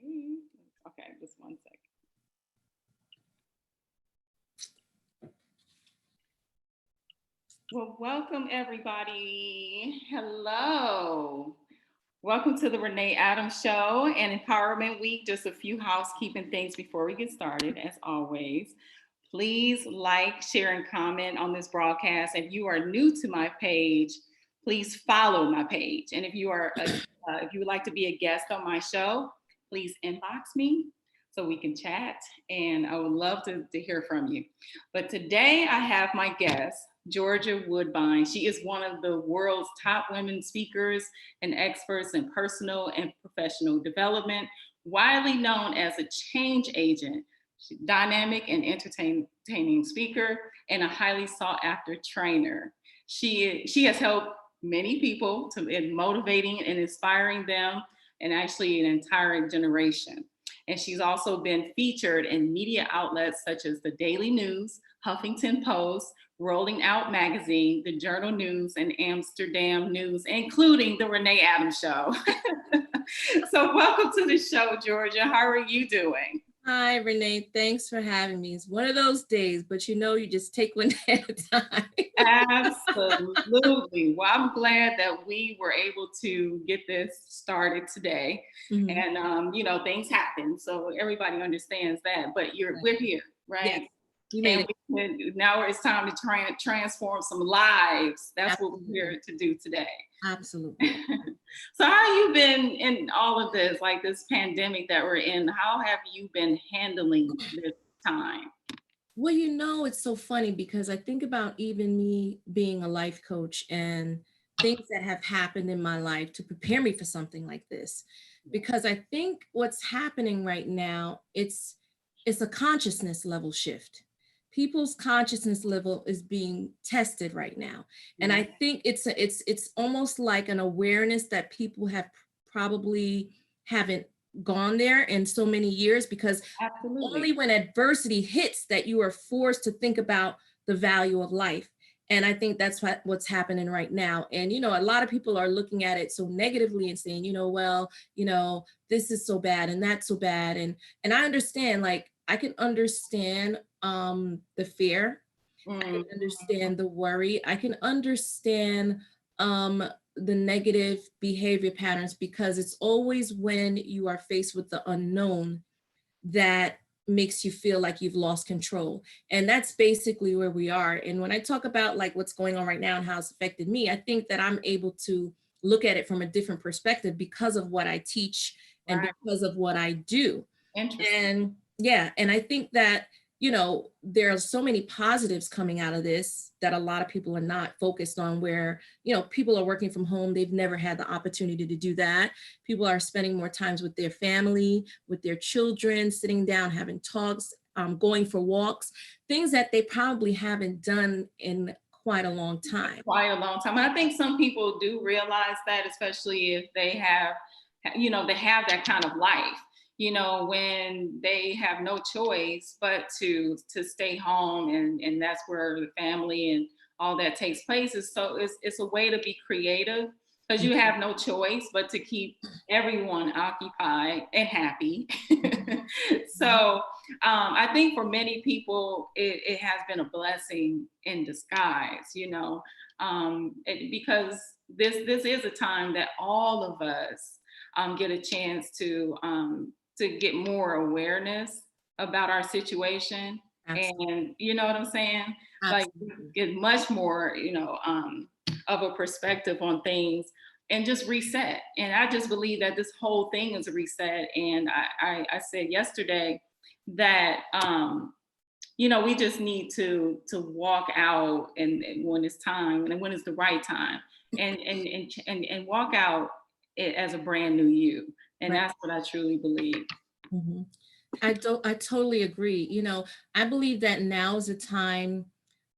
Okay, just one second. Well, welcome everybody. Hello. Welcome to the Renee Adams Show and Empowerment Week. Just a few housekeeping things before we get started, as always. Please like, share, and comment on this broadcast. If you are new to my page, please follow my page. And if you would like to be a guest on my show, please inbox me so we can chat. And I would love to hear from you. But today I have my guest, Georgia Woodbine. She is one of the world's top women speakers and experts in personal and professional development, widely known as a change agent, dynamic and entertaining speaker, and a highly sought after trainer. She has helped many people in motivating and inspiring them, and actually an entire generation. And she's also been featured in media outlets such as the Daily News, Huffington Post, Rolling Out Magazine, the Journal News, and Amsterdam News, including the Renee Adams Show. So welcome to the show, Georgia. How are you doing? Hi, Renee. Thanks for having me. It's one of those days, but you just take one day at a time. Absolutely. Well, I'm glad that we were able to get this started today. Mm-hmm. And, things happen. So everybody understands that. But we're here, right? Yes. You made it. Now it's time to try and transform some lives. That's Absolutely. What we're here to do today. Absolutely. So how have you been in all of this, like this pandemic that we're in? How have you been handling this time? Well, it's so funny because I think about even me being a life coach and things that have happened in my life to prepare me for something like this. Because I think what's happening right now, it's a consciousness level shift. People's consciousness level is being tested right now. And I think it's almost like an awareness that people have probably haven't gone there in so many years, because Absolutely. Only when adversity hits that you are forced to think about the value of life. And I think that's what's happening right now. And, a lot of people are looking at it so negatively and saying, this is so bad and that's so bad. And I understand, I can understand the fear. I can understand the worry. I can understand the negative behavior patterns, because it's always when you are faced with the unknown that makes you feel like you've lost control. And that's basically where we are. And when I talk about what's going on right now and how it's affected me, I think that I'm able to look at it from a different perspective because of what I teach and because of what I do. Interesting. And I think that, there are so many positives coming out of this that a lot of people are not focused on, where, people are working from home. They've never had the opportunity to do that. People are spending more times with their family, with their children, sitting down, having talks, going for walks, things that they probably haven't done in quite a long time. I think some people do realize that, especially if they have that kind of life. When they have no choice but to stay home, and that's where the family and all that takes place. So it's a way to be creative, because you have no choice but to keep everyone occupied and happy. So I think for many people, it has been a blessing in disguise, because this is a time that all of us get a chance to get more awareness about our situation. Absolutely. And you know what I'm saying? Absolutely. Get much more, of a perspective on things and just reset. And I just believe that this whole thing is a reset. And I said yesterday that, we just need to walk out and when it's time and when it's the right time and walk out as a brand new you. And that's what I truly believe. Mm-hmm. I totally agree. I believe that now is a time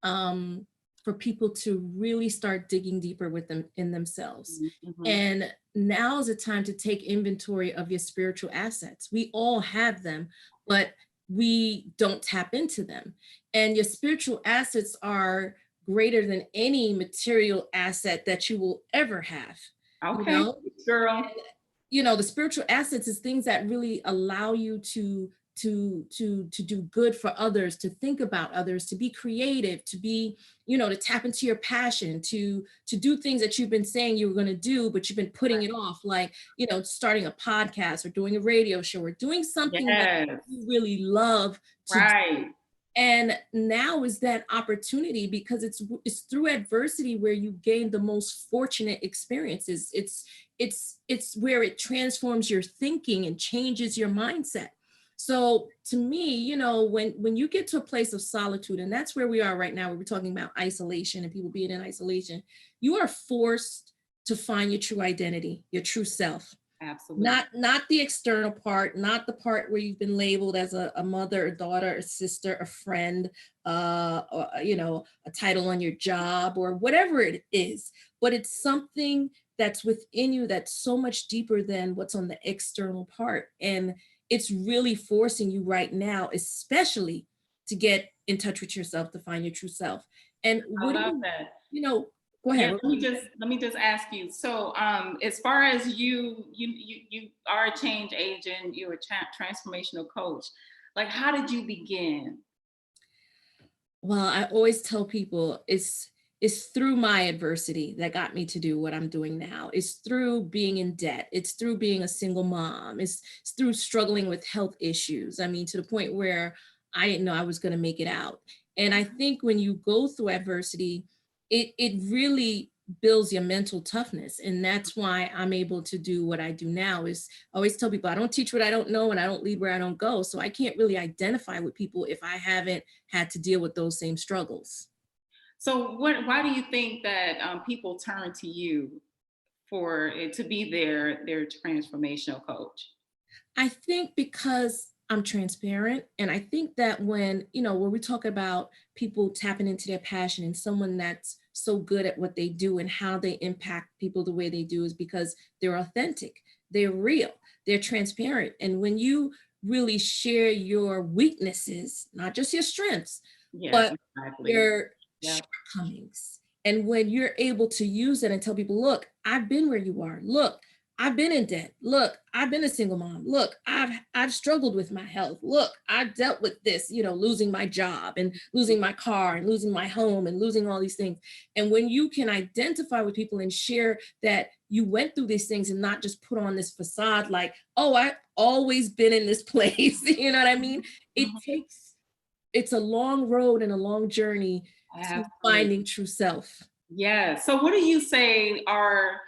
for people to really start digging deeper in themselves. Mm-hmm. And now is a time to take inventory of your spiritual assets. We all have them, but we don't tap into them. And your spiritual assets are greater than any material asset that you will ever have. Okay, girl. the spiritual assets is things that really allow you to do good for others, to think about others, to be creative, to be, to tap into your passion, to do things that you've been saying you were going to do, but you've been putting it off, like, starting a podcast or doing a radio show or doing something that Yes. you really love to do. Right. And now is that opportunity, because it's through adversity where you gain the most fortunate experiences. It's where it transforms your thinking and changes your mindset. So to me, when you get to a place of solitude, and that's where we are right now, where we're talking about isolation and people being in isolation, you are forced to find your true identity, your true self. Absolutely. Not the external part, not the part where you've been labeled as a mother, a daughter, a sister, a friend, or, a title on your job or whatever it is, but it's something that's within you that's so much deeper than what's on the external part. And it's really forcing you right now, especially to get in touch with yourself, to find your true self. And I what do love that. go ahead. Yeah, let me just ask you. So, as far as you are a change agent, you're a transformational coach. Like, how did you begin? Well, I always tell people it's through my adversity that got me to do what I'm doing now. It's through being in debt. It's through being a single mom. It's through struggling with health issues. I mean, to the point where I didn't know I was going to make it out. And I think when you go through adversity, it really builds your mental toughness. And that's why I'm able to do what I do now. Is I always tell people I don't teach what I don't know and I don't lead where I don't go. So I can't really identify with people if I haven't had to deal with those same struggles. So, why do you think that people turn to you for it to be their transformational coach? I think because I'm transparent, and I think that when we talk about people tapping into their passion and someone that's so good at what they do and how they impact people the way they do is because they're authentic, they're real, they're transparent. And when you really share your weaknesses, not just your strengths, Yes, but exactly. your Yeah. shortcomings. And when you're able to use it and tell people, look, I've been where you are. Look, I've been in debt. Look, I've been a single mom. Look, I've struggled with my health. Look, I've dealt with this, losing my job and losing my car and losing my home and losing all these things. And when you can identify with people and share that you went through these things and not just put on this facade like, oh, I've always been in this place. You know what I mean? Mhm. It's a long road and a long journey to Absolutely. finding true self. Yeah. So, what do you say are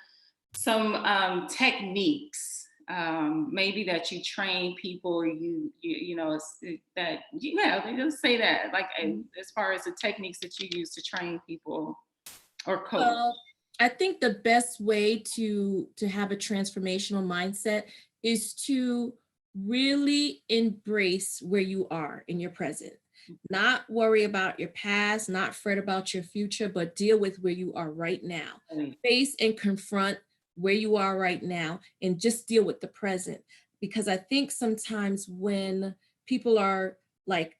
some techniques, maybe that you train people, or that yeah, they just say that, like, as far as the techniques that you use to train people or coach? Well, I think the best way to have a transformational mindset is to really embrace where you are in your present. Not worry about your past, not fret about your future, but deal with where you are right now. Right. Face and confront where you are right now and just deal with the present. Because I think sometimes when people are like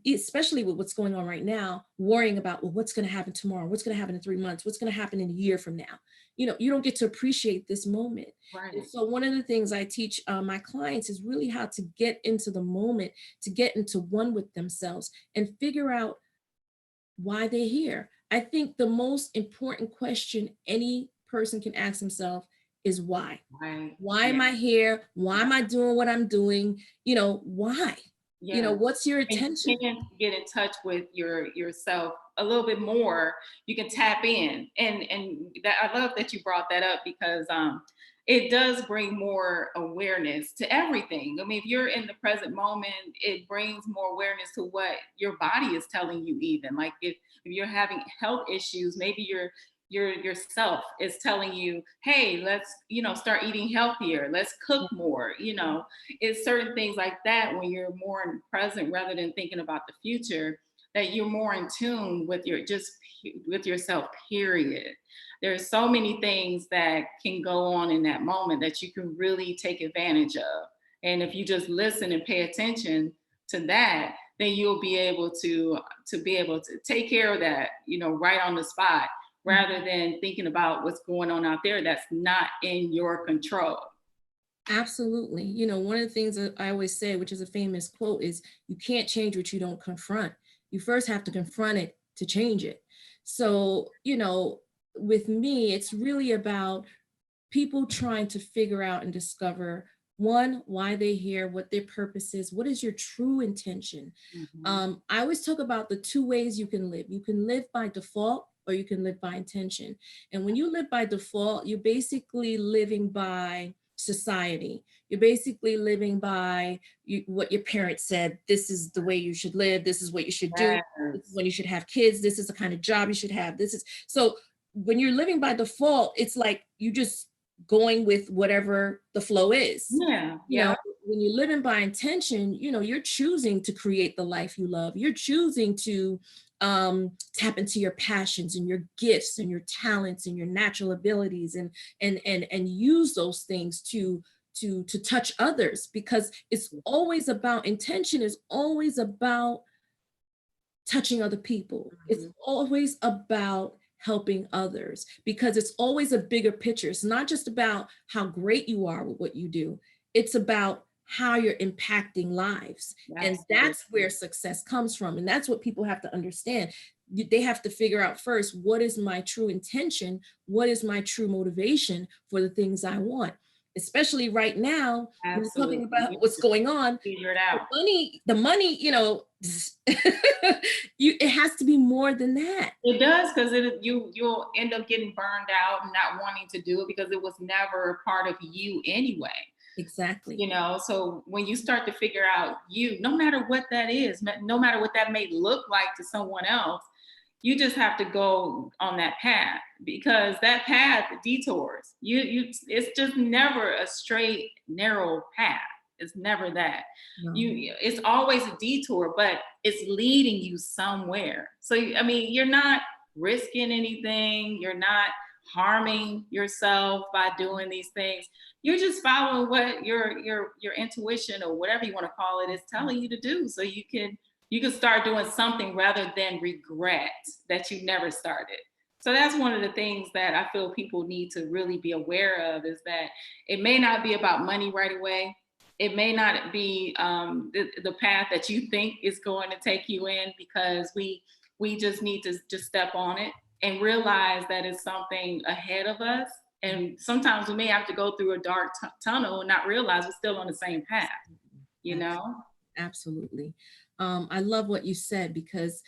especially with what's going on right now, worrying about, well, what's going to happen tomorrow, what's going to happen in 3 months, what's going to happen in a year from now, you don't get to appreciate this moment. And Right. so one of the things I teach my clients is really how to get into the moment, to get into one with themselves and figure out why they're here. I think the most important question any person can ask themselves is why. Right. Why Yeah. am I here? Why am I doing what I'm doing? Why? Yeah. What's your And attention? you can get in touch with yourself a little bit more. You can tap in, and that, I love that you brought that up, because it does bring more awareness to everything. I mean, if you're in the present moment, it brings more awareness to what your body is telling you. Even like if you're having health issues, maybe yourself is telling you, hey, let's start eating healthier, let's cook more. It's certain things like that, when you're more in the present rather than thinking about the future, that you're more in tune with with yourself, period. There's so many things that can go on in that moment that you can really take advantage of. And if you just listen and pay attention to that, then you'll be able to take care of that, right on the spot, rather than thinking about what's going on out there that's not in your control. Absolutely. You know, one of the things that I always say, which is a famous quote, is you can't change what you don't confront. You first have to confront it to change it. So, you know, with me, it's really about people trying to figure out and discover, one, why they're here, what their purpose is, what is your true intention. Mhm. I always talk about the two ways you can live. You can live by default or you can live by intention. And when you live by default, you're basically living by society. You're basically living by what your parents said. This is the way you should live. This is what you should do. This is Yes. when you should have kids. This is the kind of job you should have. This is so when you're living by default, it's like you just going with whatever the flow is. Yeah. You know, Yeah. when you're living by intention, you know, you're choosing to create the life you love. You're choosing to tap into your passions and your gifts and your talents and your natural abilities and use those things to touch others, because it's always about intention is always about touching other people. It's Mhm. always about helping others, because it's always a bigger picture. It's not just about how great you are with what you do. It's about how you're impacting lives. And that's Absolutely. where success comes from. And that's what people have to understand. They have to figure out first, what is my true intention? What is my true motivation for the things I want? Especially right now, when you're talking Absolutely. about You what's just going on, figure it out. the money, you know, it has to be more than that. It does, because you'll end up getting burned out and not wanting to do it because it was never a part of you anyway. Exactly. So when you start to figure out you, no matter what that is, no matter what that may look like to someone else, you just have to go on that path, because that path detours it's just never a straight narrow path. It's never that. No, It's always a detour, but it's leading you somewhere. So I mean, you're not risking anything, you're not harming yourself by doing these things. You're just following what your intuition, or whatever you want to call it, is telling you to do, so you can start doing something rather than regret that you never started. So that's one of the things that I feel people need to really be aware of, is that it may not be about money right away. It may not be the path that you think is going to take you in, because we just need to just step on it and realize that it's something ahead of us. And sometimes we may have to go through a dark tunnel and not realize we're still on the same path, you absolutely. know? Absolutely. I love what you said, because,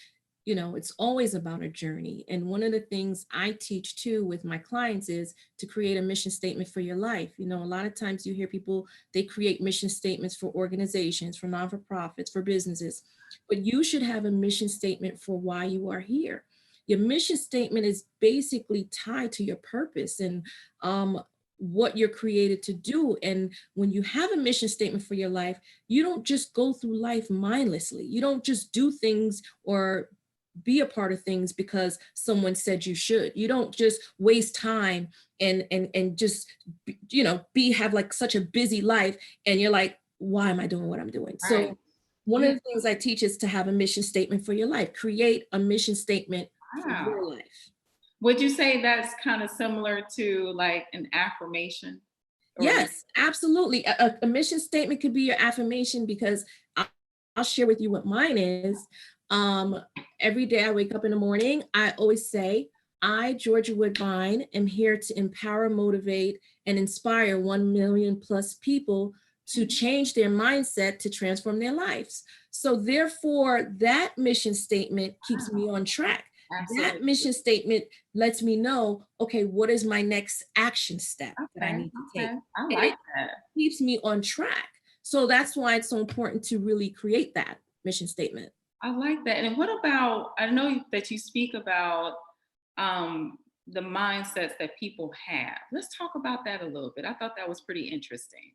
you know, it's always about a journey. And one of the things I teach too with my clients is to create a mission statement for your life. You know, a lot of times you hear people, they create mission statements for organizations, for non-for-profits, for businesses, but you should have a mission statement for why you are here. Your mission statement is basically tied to your purpose and what you're created to do. And when you have a mission statement for your life, you don't just go through life mindlessly. You don't just do things or be a part of things because someone said you should. You don't just waste time and just you know be have like such a busy life and you're like, why am I doing what I'm doing? Right. So one of Yeah. the things I teach is to have a mission statement for your life. Create a mission statement for Wow. your life. Would you say that's kind of similar to like an affirmation? Or Yes, absolutely. A mission statement could be your affirmation, because I'll, I'll share with you what mine is. Um, every day I wake up in the morning, I always say, I, Georgia Woodbine, am here to empower, motivate, and inspire 1 million plus people to change their mindset to transform their lives. So, therefore, that mission statement keeps me on track. That absolutely. mission statement lets me know, okay, what is my next action step that I Okay. need to take? Okay. I And like it that. keeps me on track. So that's why it's so important to really create that mission statement. I like that. And what about, I know that you speak about the mindsets that people have. Let's talk about that a little bit. I thought that was pretty interesting.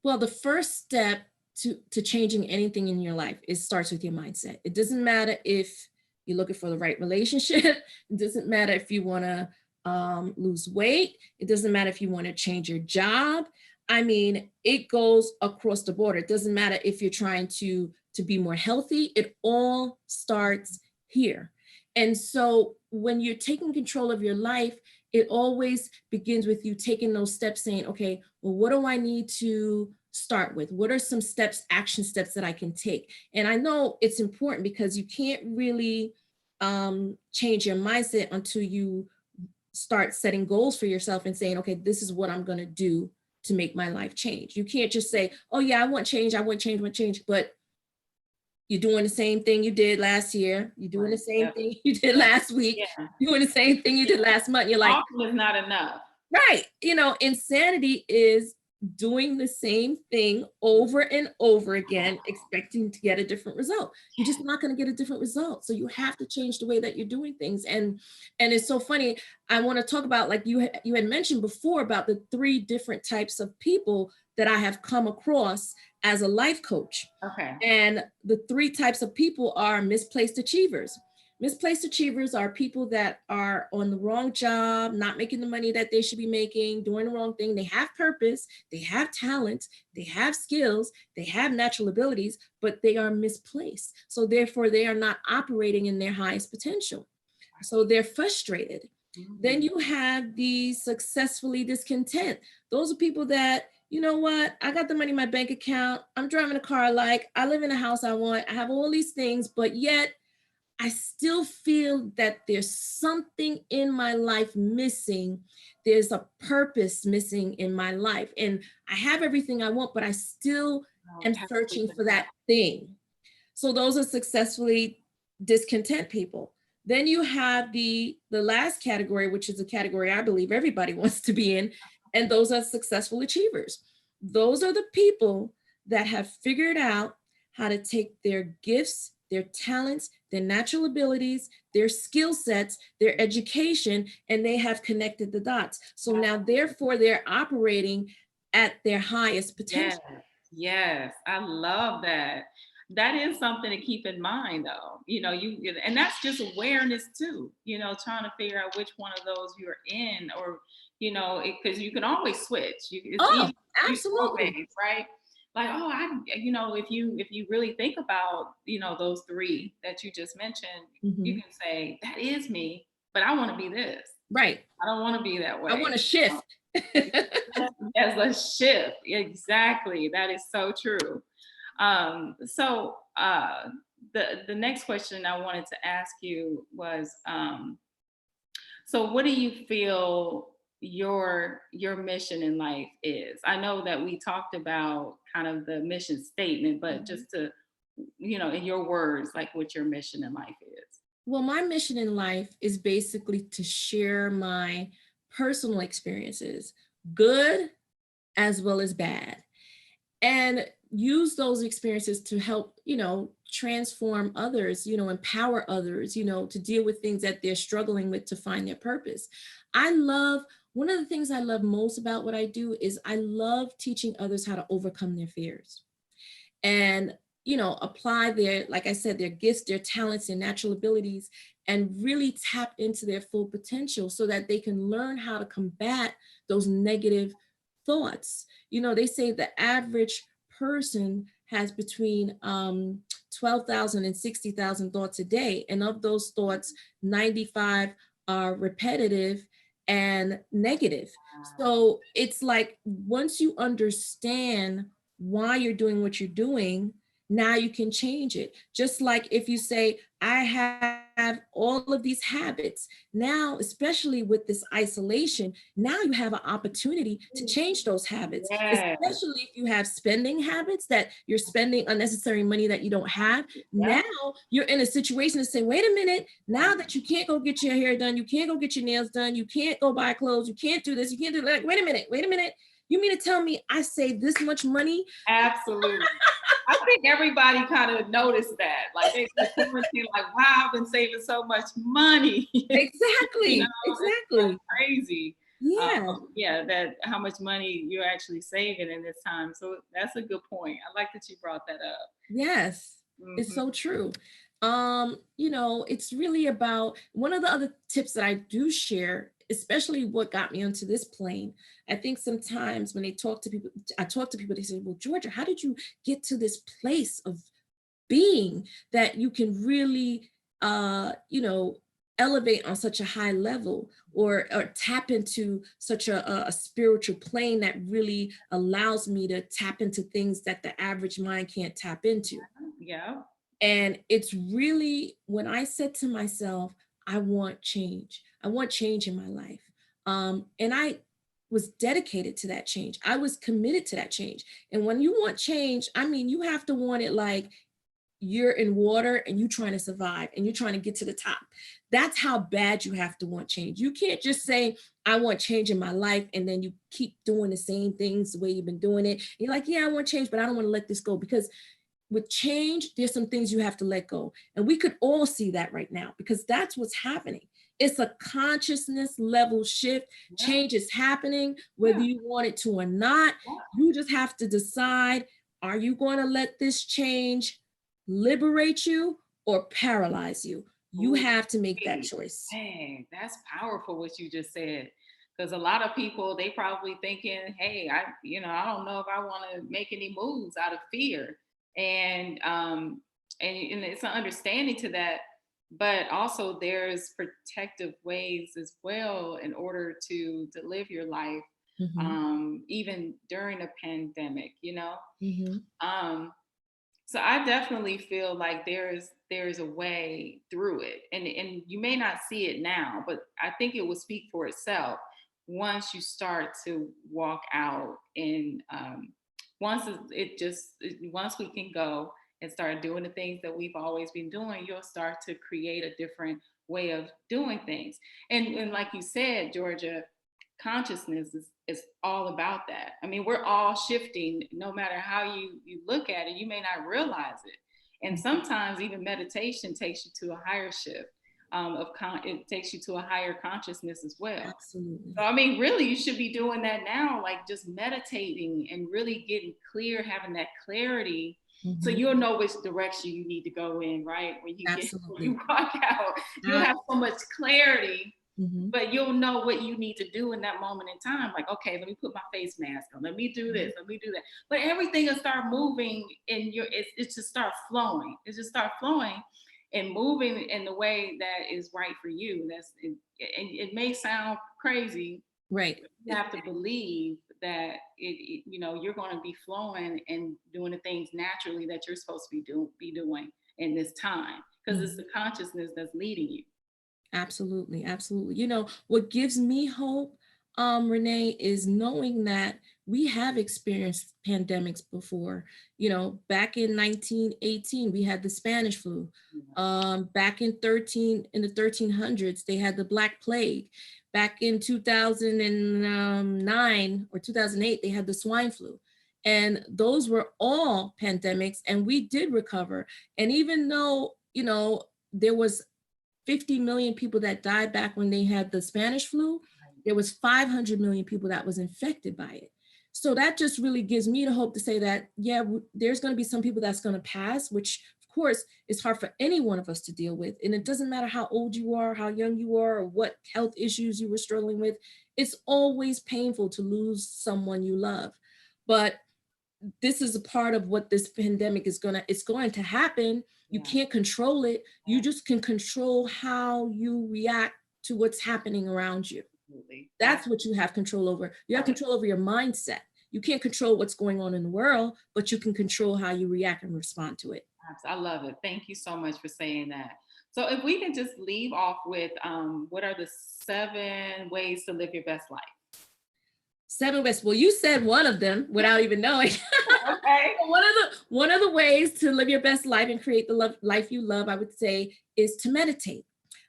Well, the first step to changing anything in your life, it starts with your mindset. It doesn't matter if you're looking for the right relationship. It doesn't matter if you want to lose weight. It doesn't matter if you want to change your job. I mean, it goes across the board. It doesn't matter if you're trying to be more healthy. It all starts here. And so when you're taking control of your life, it always begins with you taking those steps, saying, okay, well, what do I need to start with? What are some steps, action steps that I can take? And I know it's important because you can't really change your mindset until you start setting goals for yourself and saying, okay, this is what I'm going to do to make my life change. You can't just say, oh yeah, I want change, but you're doing the same thing you did last year. You're doing the same thing you did last week. Yeah. You're doing the same thing you did last month. You're like, often is not enough. right. Insanity is doing the same thing over and over again, expecting to get a different result. You're just not going to get a different result. So you have to change the way that you're doing things. And it's so funny. I want to talk about, like you had mentioned before, about the 3 different types of people that I have come across as a life coach. Okay. And the 3 types of people are misplaced achievers. Misplaced achievers are people that are on the wrong job, not making the money that they should be making, doing the wrong thing. They have purpose, they have talent, they have skills, they have natural abilities, but they are misplaced. So therefore, they are not operating in their highest potential. So they're frustrated. Mm-hmm. Then you have the successfully discontent. Those are people that, you know what, I got the money in my bank account, I'm driving a car I like, I live in a house I want, I have all these things, but yet I still feel that there's something in my life missing. There's a purpose missing in my life. And I have everything I want, but I still am searching for that thing. So those are successfully discontent people. Then you have the last category, which is a category I believe everybody wants to be in, and those are successful achievers. Those are the people that have figured out how to take their gifts, their talents, their natural abilities, their skill sets, their education, and they have connected the dots. So now, therefore, they're operating at their highest potential. Yes, I love that. That is something to keep in mind, though. And that's just awareness too. Trying to figure out which one of those you're in, or because you can always switch. It's easy, absolutely, always, right? Like, if you really think about those 3 that you just mentioned, mm-hmm. you can say that is me, but I want to be this. Right. I don't want to be that way. I want to shift. Yes, a shift. Exactly. That is so true. So the next question I wanted to ask you was, so what do you feel your mission in life is? I know that we talked about kind of the mission statement, but mm-hmm. just to, in your words, like what your mission in life is. Well, my mission in life is basically to share my personal experiences, good as well as bad, and use those experiences to help, transform others, empower others, to deal with things that they're struggling with to find their purpose. One of the things I love most about what I do is I love teaching others how to overcome their fears and, apply their, like I said, their gifts, their talents, their natural abilities, and really tap into their full potential so that they can learn how to combat those negative thoughts. They say the average person has between 12,000 and 60,000 thoughts a day. And of those thoughts, 95 are repetitive and negative. So it's like, once you understand why you're doing what you're doing, now you can change it. Just like if you say, I have all of these habits. Now, especially with this isolation, now you have an opportunity to change those habits, especially if you have spending habits that you're spending unnecessary money that you don't have. Now you're in a situation to say, wait a minute, now that you can't go get your hair done, you can't go get your nails done, you can't go buy clothes, you can't do this, you can't do that. Wait a minute. You mean to tell me I saved this much money? Absolutely. I think everybody kind of noticed that. Like they like, wow, I've been saving so much money. Exactly. Exactly. Crazy. Yeah. That how much money you're actually saving in this time. So that's a good point. I like that you brought that up. Yes. Mm-hmm. It's so true. It's really about, one of the other tips that I do share, especially what got me onto this plane. I think sometimes when I talk to people, they say, well, Georgia, how did you get to this place of being that you can really, elevate on such a high level, or tap into such a spiritual plane that really allows me to tap into things that the average mind can't tap into. Yeah. And it's really when I said to myself, I want change. I want change in my life. And I was dedicated to that change. I was committed to that change. And when you want change, I mean, you have to want it like you're in water and you're trying to survive and you're trying to get to the top. That's how bad you have to want change. You can't just say, I want change in my life, and then you keep doing the same things the way you've been doing it. You're like, yeah, I want change, but I don't want to let this go, because with change, there's some things you have to let go. And we could all see that right now, because that's what's happening. It's a consciousness level shift. Yeah. Change is happening, whether you want it to or not. You just have to decide, are you going to let this change liberate you or paralyze you? You have to make that choice. Hey, that's powerful what you just said. Because a lot of people, they probably thinking, hey, I don't know if I want to make any moves out of fear. And it's an understanding to that, but also there's protective ways as well in order to live your life, even during a pandemic, So I definitely feel like there's a way through it, and you may not see it now, but I think it will speak for itself once you start to walk out, and once we can go and start doing the things that we've always been doing, you'll start to create a different way of doing things. And like you said, Georgia, consciousness is all about that. I mean, we're all shifting. No matter how you look at it, you may not realize it. And sometimes even meditation takes you to a higher shift, it takes you to a higher consciousness as well. Absolutely. So I mean, really, you should be doing that now, like just meditating and really getting clear, having that clarity, so you'll know which direction you need to go in, right? When you walk out, you'll have so much clarity, but you'll know what you need to do in that moment in time. Like, okay, let me put my face mask on. Let me do this. Let me do that. But everything will start moving, and it just start flowing. It just start flowing and moving in the way that is right for you. And it may sound crazy, right? You have to believe that you're going to be flowing and doing the things naturally that you're supposed to be doing in this time, because it's the consciousness that's leading you. Absolutely, absolutely. What gives me hope, Renee, is knowing that we have experienced pandemics before. Back in 1918, we had the Spanish flu. Back in the 1300s, they had the Black Plague. Back in 2009 or 2008, they had the swine flu. And those were all pandemics, and we did recover. And even though, there was 50 million people that died back when they had the Spanish flu, there was 500 million people that was infected by it. So that just really gives me the hope to say that, yeah, there's going to be some people that's going to pass, which of course is hard for any one of us to deal with. And it doesn't matter how old you are, how young you are, or what health issues you were struggling with. It's always painful to lose someone you love. But this is a part of what this pandemic it's going to happen. You can't control it. You just can control how you react to what's happening around you. Absolutely. That's what you have control over. You have control over your mindset. You can't control what's going on in the world, but you can control how you react and respond to it. I love it. Thank you so much for saying that. So if we can just leave off with what are the 7 ways to live your best life? 7 ways. Well, you said one of them without even knowing. Okay. One of the ways to live your best life and create the life you love, I would say, is to meditate.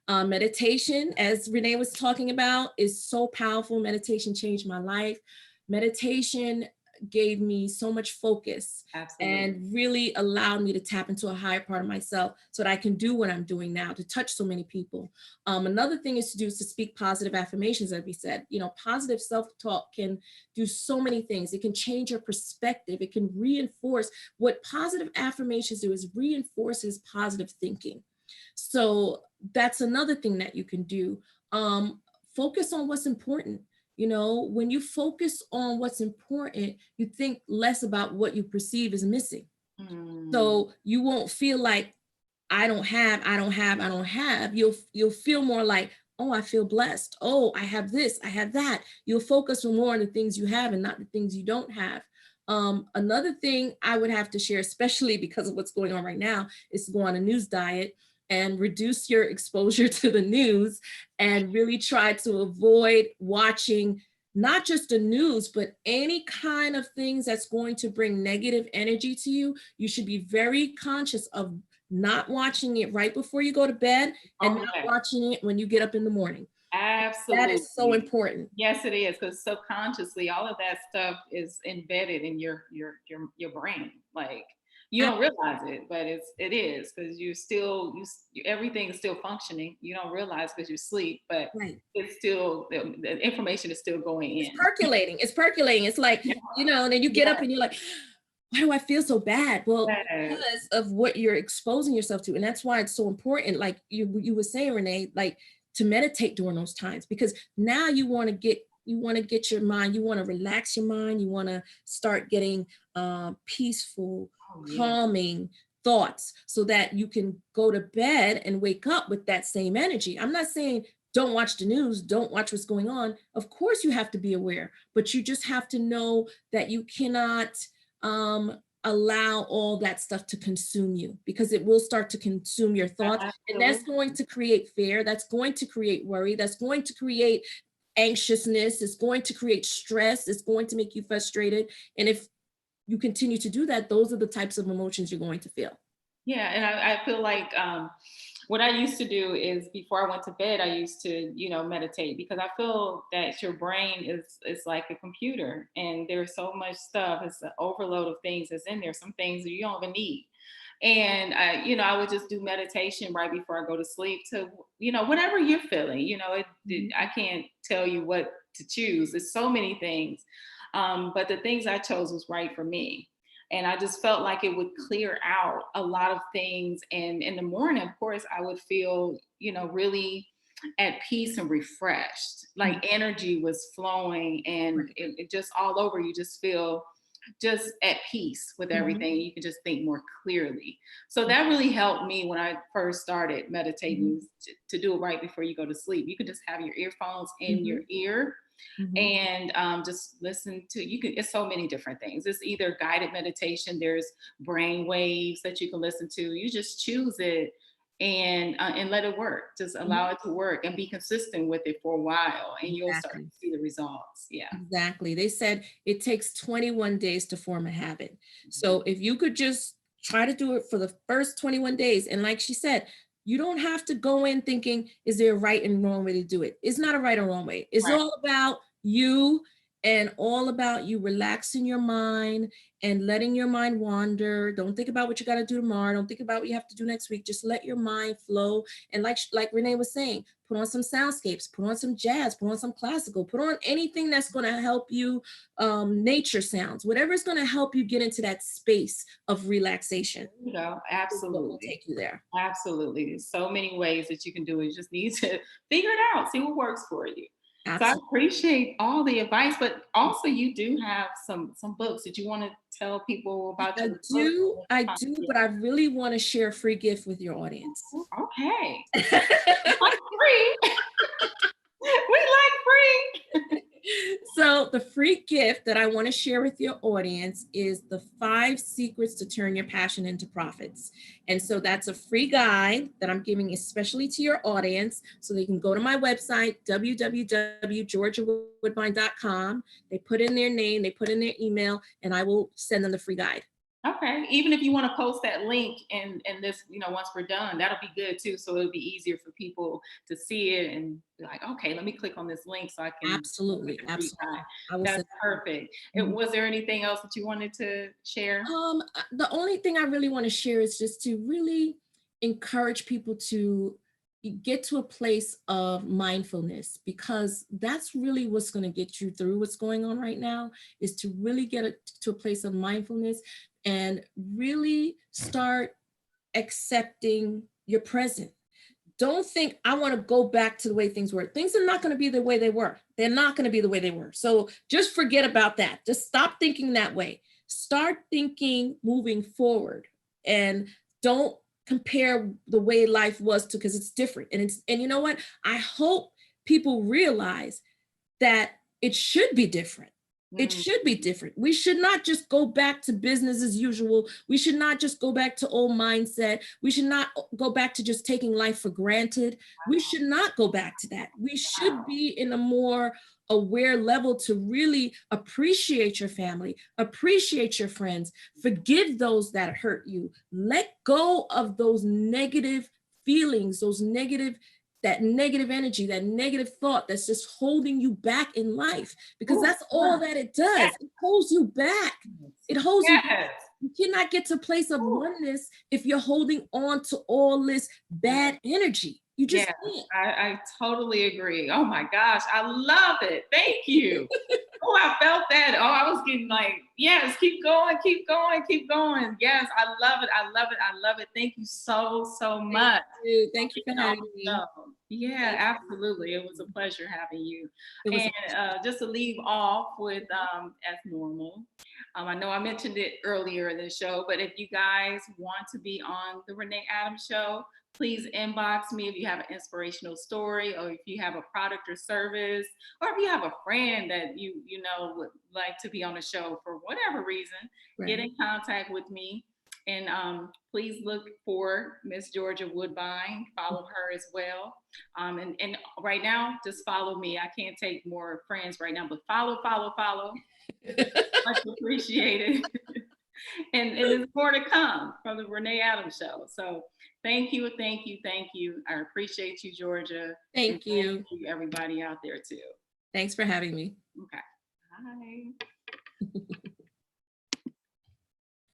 Meditation, as Renee was talking about, is so powerful. Meditation changed my life. Meditation gave me so much focus. Absolutely. And really allowed me to tap into a higher part of myself so that I can do what I'm doing now, to touch so many people. Another thing is to speak positive affirmations, as we said. Positive self-talk can do so many things. It can change your perspective. It can reinforce. What positive affirmations do is reinforces positive thinking. So that's another thing that you can do. Focus on what's important. When you focus on what's important, you think less about what you perceive as missing. So you won't feel like I don't have, you'll feel more like, oh, I feel blessed. Oh, I have this, I have that. You'll focus more on the things you have and not the things you don't have. Another thing I would have to share, especially because of what's going on right now, is to go on a news diet and reduce your exposure to the news and really try to avoid watching not just the news, but any kind of things that's going to bring negative energy to you. You should be very conscious of not watching it right before you go to bed and not Okay. watching it when you get up in the morning. That is so Absolutely. important. Yes, it is, because subconsciously all of that stuff is embedded in your brain. Like you don't realize it, but it is, because you still everything is still functioning. You don't realize because you sleep, but Right. it's still the information is still going It's in. percolating. It's percolating. It's like, Yeah. then you get Yeah. up and you're like, why do I feel so bad? Well, Yes. because of what you're exposing yourself to. And that's why it's so important. Like you were saying, Renee, like to meditate during those times, because now you want to get your mind, you want to relax your mind, you want to start getting peaceful, Oh yeah. calming thoughts so that you can go to bed and wake up with that same energy. I'm not saying don't watch the news, don't watch what's going on. Of course, you have to be aware, but you just have to know that you cannot allow all that stuff to consume you, because it will start to consume your thoughts. And that's going Absolutely. to create fear. That's going to create worry. That's going to create anxiousness. It's going to create stress. It's going to make you frustrated. And if you continue to do that, those are the types of emotions you're going to feel. Yeah, and I feel like what I used to do is before I went to bed, I used to, meditate, because I feel that your brain is like a computer, and there's so much stuff. It's an overload of things that's in there. Some things that you don't even need. And I would just do meditation right before I go to sleep to, whatever you're feeling. I can't tell you what to choose. There's so many things, but the things I chose was right for me. And I just felt like it would clear out a lot of things. And in the morning, of course, I would feel, really at peace and refreshed. Mhm. Like energy was flowing, and Right. it just all over. You just feel just at peace with Mhm. everything. You can just think more clearly. So that really helped me when I first started Mhm. meditating, to do it right before you go to sleep. You could just have your earphones in your Mhm. ear Mhm. and just listen to. You can. It's so many different things. It's either guided meditation. There's brain waves that you can listen to. You just choose it and let it work. Just Mhm. allow it to work and be consistent with it for a while, and you'll start Exactly. to see the results. Yeah. Exactly. They said it takes 21 days to form a habit. So if you could just try to do it for the first 21 days, and like she said, you don't have to go in thinking, is there a right and wrong way to do it? It's not a right or wrong way. It's Right. all about you and all about you relaxing your mind and letting your mind wander. Don't think about what you got to do tomorrow. Don't think about what you have to do next week. Just let your mind flow. And like Renee was saying, put on some soundscapes, put on some jazz, put on some classical, put on anything that's going to help you, nature sounds, whatever is going to help you get into that space of relaxation There you go. is what will Absolutely. take you there. Absolutely. There's so many ways that you can do it. You just need to figure it out, see what works for you. So I Absolutely. appreciate all the advice, but also you do have some books. Did you want to tell people about your book? I do, but I really want to share a free gift with your audience. Okay. Like free. We like free. So the free gift that I want to share with your audience is the 5 secrets to turn your passion into profits. And so that's a free guide that I'm giving especially to your audience. So they can go to my website, www.georgiawoodbine.com. They put in their name, they put in their email, and I will send them the free guide. Okay. Even if you want to post that link and this, once we're done, that'll be good too. So it'll be easier for people to see it and be like, okay, let me click on this link so I can get Absolutely. the free guide. Absolutely. I will That's send that. perfect. Mhm. Was there anything else that you wanted to share? The only thing I really want to share is just to really encourage people to get to a place of mindfulness, because that's really what's going to get you through what's going on right now, is to really get to a place of mindfulness and really start accepting your present. Don't think I want to go back to the way things were. Things are not going to be the way they were. They're not going to be the way they were. So just forget about that. Just stop thinking that way. Start thinking moving forward, and don't compare the way life was to, because it's different. And you know what? I hope people realize that it should be different. It should be different. We should not just go back to business as usual. We should not just go back to old mindset. We should not go back to just taking life for granted. We should not go back to that. We should be in a more aware level to really appreciate your family, appreciate your friends, forgive those that hurt you, let go of those negative feelings, that negative energy, that negative thought that's just holding you back in life, because that's all that it does. It holds you back. It holds you back. You cannot get to a place of oneness if you're holding on to all this bad energy. You just can't. I totally agree. Oh my gosh, I love it. Thank you. Oh, I felt that. Oh, I was getting like, yes, keep going, keep going, keep going. Yes, I love it. I love it. I love it. Thank you so much. Thank you for having me. Yeah, absolutely. It was a pleasure having you. And just to leave off with as normal, I know I mentioned it earlier in the show, but if you guys want to be on the Renee Adams Show, please inbox me if you have an inspirational story, or if you have a product or service, or if you have a friend that you know would like to be on the show for whatever reason. Get in contact with me. And please look for Miss Georgia Woodbine. Follow her as well. And right now, just follow me. I can't take more friends right now, but follow. Much appreciated. And there's more to come from the Renee Adams Show. So thank you. I appreciate you, Georgia. Thank you. Thank you, everybody out there too. Thanks for having me. Okay. Bye.